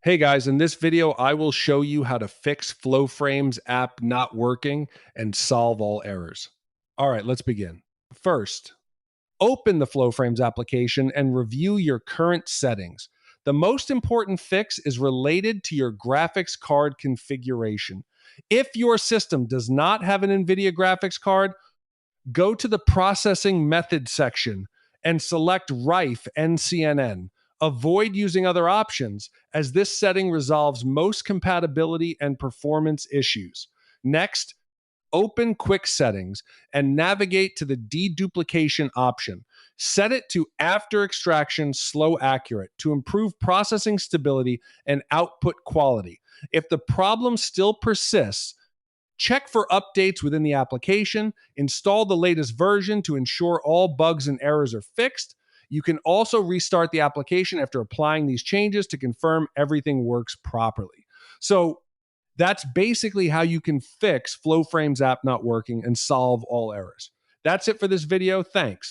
Hey guys, in this video, I will show you how to fix Floframes app not working and solve all errors. All right, let's begin. First, open the Floframes application and review your current settings. The most important fix is related to your graphics card configuration. If your system does not have an NVIDIA graphics card, go to the processing method section and select RIFE NCNN. Avoid using other options, as this setting resolves most compatibility and performance issues. Next, open Quick Settings and navigate to the deduplication option. Set it to after extraction slow accurate to improve processing stability and output quality. If the problem still persists, check for updates within the application, install the latest version to ensure all bugs and errors are fixed. You can also restart the application after applying these changes to confirm everything works properly. So that's basically how you can fix Floframes app not working and solve all errors. That's it for this video. Thanks.